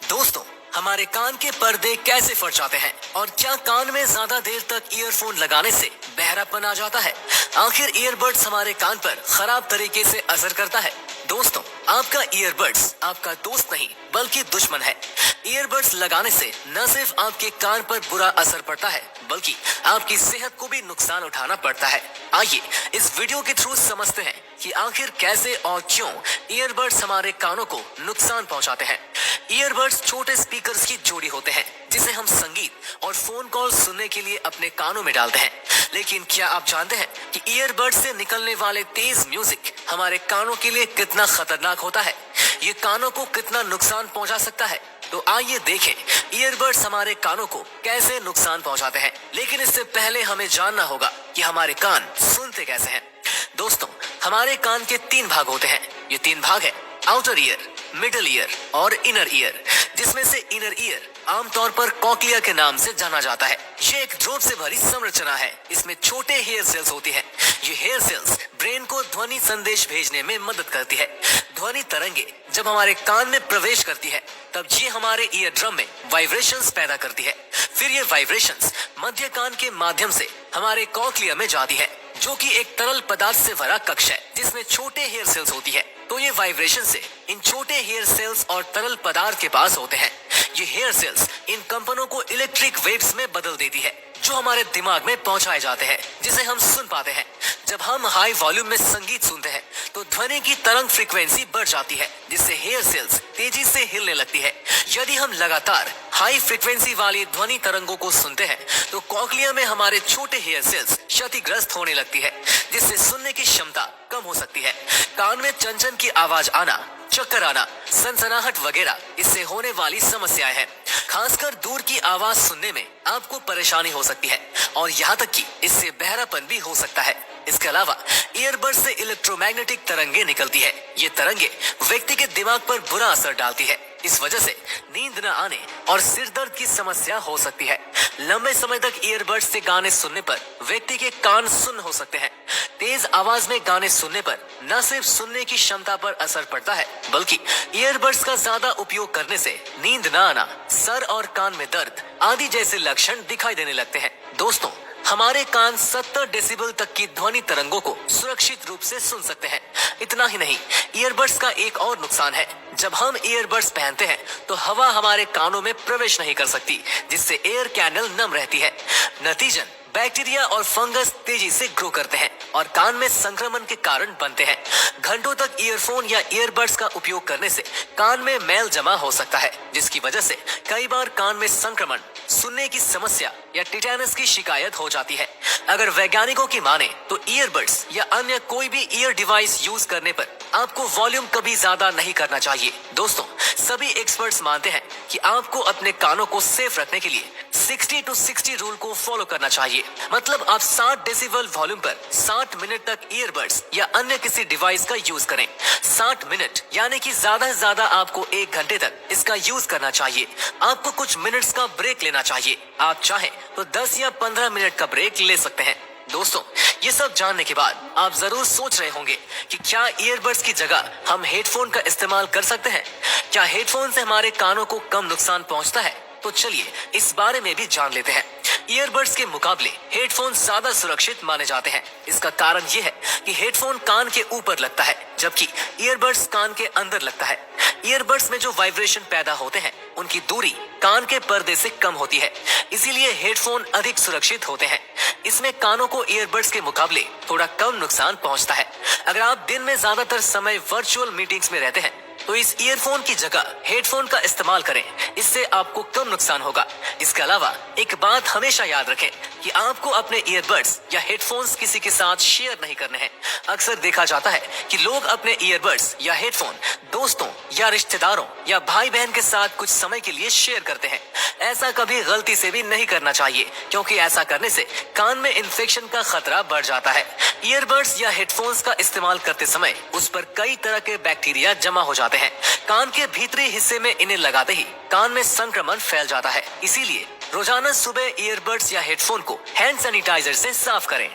दोस्तों, हमारे कान के पर्दे कैसे फट जाते हैं और क्या कान में ज्यादा देर तक ईयरफोन लगाने से बहरापन आ जाता है? आखिर ईयरबड्स हमारे कान पर खराब तरीके से असर करता है? दोस्तों, आपका ईयरबड्स आपका दोस्त नहीं बल्कि दुश्मन है। ईयरबड्स लगाने से न सिर्फ आपके कान पर बुरा असर पड़ता है बल्कि आपकी सेहत को भी नुकसान उठाना पड़ता है। आइए इस वीडियो के थ्रू समझते हैं कि आखिर कैसे और क्यों ईयरबड्स हमारे कानों को नुकसान पहुंचाते हैं। ईयरबड्स छोटे स्पीकर्स की जोड़ी होते हैं जिसे हम संगीत और फोन कॉल सुनने के लिए अपने कानों में डालते हैं। लेकिन क्या आप जानते हैं कि ईयरबड्स से निकलने वाले तेज म्यूजिक हमारे कानों के लिए कितना खतरनाक होता है? ये कानों को कितना नुकसान पहुंचा सकता है? तो आइए देखें ईयरबड्स हमारे कानों को कैसे नुकसान पहुंचाते हैं। लेकिन इससे पहले हमें जानना होगा कि हमारे कान सुनते कैसे हैं। दोस्तों, हमारे कान के 3 भाग होते हैं। ये 3 भाग है आउटर ईयर, मिडल ईयर और इनर ईयर, जिसमें से इनर ईयर आमतौर पर कॉक्लिया के नाम से जाना जाता है। ये एक ड्रॉप से भरी संरचना है। इसमें छोटे हेयर सेल्स होती हैं। ये हेयर सेल्स ब्रेन को ध्वनि संदेश भेजने में मदद करती है। ध्वनि तरंगे जब हमारे कान में प्रवेश करती है तब ये हमारे ईयर ड्रम में वाइब्रेशंस पैदा करती है। फिर ये वाइब्रेशंस मध्य कान के माध्यम से हमारे कॉक्लिया में जाती है, जो कि एक तरल पदार्थ से भरा कक्ष है जिसमें छोटे हेयर सेल्स होती है। तो ये वाइब्रेशन से इन छोटे हेयर सेल्स और तरल पदार्थ के पास होते हैं। ये हेयर सेल्स इन कंपनों को इलेक्ट्रिक वेव्स में बदल देती है जो हमारे दिमाग में पहुंचाए जाते हैं, जिसे हम सुन पाते हैं। जब हम हाई वॉल्यूम में संगीत सुनते हैं तो ध्वनि की तरंग फ्रीक्वेंसी बढ़ जाती है जिससे हेयर सेल्स तेजी से हिलने लगती है। यदि हम लगातार हाई फ्रीक्वेंसी वाली ध्वनि तरंगों को सुनते हैं तो कॉक्लिया में हमारे छोटे हेयर सेल्स क्षतिग्रस्त होने लगती है, जिससे सुनने की क्षमता कम हो सकती है। कान में चंचन की आवाज आना, चक्कर आना, सनसनाहट वगैरह इससे होने वाली समस्याएं हैं। खासकर दूर की आवाज सुनने में आपको परेशानी हो सकती है और यहाँ तक कि इससे बहरापन भी हो सकता है। इसके अलावा ईयरबड्स से इलेक्ट्रोमैग्नेटिक तरंगे निकलती है। ये तरंगे व्यक्ति के दिमाग पर बुरा असर डालती है। इस वजह से नींद न आने और सिर दर्द की समस्या हो सकती है। लंबे समय तक ईयरबड्स से गाने सुनने पर व्यक्ति के कान सुन्न हो सकते हैं। तेज आवाज में गाने सुनने पर न सिर्फ सुनने की क्षमता पर असर पड़ता है बल्कि ईयरबड्स का ज्यादा उपयोग करने से नींद न आना, सर और कान में दर्द आदि जैसे लक्षण दिखाई देने लगते हैं। दोस्तों, हमारे कान 70 डेसिबल तक की ध्वनि तरंगों को सुरक्षित रूप से सुन सकते हैं। इतना ही नहीं, ईयरबड्स का एक और नुकसान है। जब हम ईयरबड्स पहनते हैं तो हवा हमारे कानों में प्रवेश नहीं कर सकती, जिससे एयर कैनल नम रहती है। नतीजन बैक्टीरिया और फंगस तेजी से ग्रो करते हैं और कान में संक्रमण के कारण बनते हैं। घंटों तक ईयरफोन या ईयरबड्स का उपयोग करने से कान में मैल जमा हो सकता है, जिसकी वजह से कई बार कान में संक्रमण, सुनने की समस्या या टिटेनस की शिकायत हो जाती है। अगर वैज्ञानिकों की माने तो ईयरबड्स या अन्य कोई भी ईयर डिवाइस यूज करने पर आपको वॉल्यूम कभी ज्यादा नहीं करना चाहिए। दोस्तों, सभी एक्सपर्ट्स मानते हैं कि आपको अपने कानों को सेफ रखने के लिए 60 to 60 रूल को फॉलो करना चाहिए। मतलब आप 60 डेसिबल वॉल्यूम पर 60 मिनट तक ईयरबड्स या अन्य किसी डिवाइस का यूज करें। 60 मिनट यानी कि ज्यादा से ज्यादा आपको 1 घंटे तक इसका यूज करना चाहिए। आपको कुछ मिनट्स का ब्रेक लेना चाहिए। आप चाहें तो 10 या 15 मिनट का ब्रेक ले सकते हैं। दोस्तों, ये सब जानने के बाद आप जरूर सोच रहे होंगे कि क्या ईयरबड्स की जगह हम हेडफोन का इस्तेमाल कर सकते हैं? क्या हेडफोन से हमारे कानों को कम नुकसान पहुंचता है? तो चलिए इस बारे में भी जान लेते हैं। ईयरबड्स के मुकाबले हेडफोन ज्यादा सुरक्षित माने जाते हैं। इसका कारण ये है कि हेडफोन कान के ऊपर लगता है जबकि ईयरबड्स कान के अंदर लगता है। ईयरबड्स में जो वाइब्रेशन पैदा होते हैं उनकी दूरी कान के पर्दे से कम होती है, इसीलिए हेडफोन अधिक सुरक्षित होते हैं। इसमें कानों को ईयरबड्स के मुकाबले थोड़ा कम नुकसान पहुंचता है। अगर आप दिन में ज्यादातर समय वर्चुअल मीटिंग्स में रहते हैं तो इस ईयरफोन की जगह हेडफोन का इस्तेमाल करें। इससे आपको कम नुकसान होगा। इसके अलावा एक बात हमेशा याद रखें कि आपको अपने ईयरबड्स या हेडफोन्स किसी के साथ शेयर नहीं करने हैं। अक्सर देखा जाता है कि लोग अपने ईयरबड्स या हेडफोन दोस्तों या रिश्तेदारों या भाई बहन के साथ कुछ समय के लिए शेयर करते हैं। ऐसा कभी गलती से भी नहीं करना चाहिए, क्योंकि ऐसा करने से कान में इन्फेक्शन का खतरा बढ़ जाता है। ईयरबड्स या हेडफोन्स का इस्तेमाल करते समय उस पर कई तरह के बैक्टीरिया जमा हो जाते हैं। कान के भीतरी हिस्से में इन्हें लगाते ही कान में संक्रमण फैल जाता है। इसीलिए रोजाना सुबह ईयरबड्स या हेडफोन को हैंड सैनिटाइजर से साफ करें।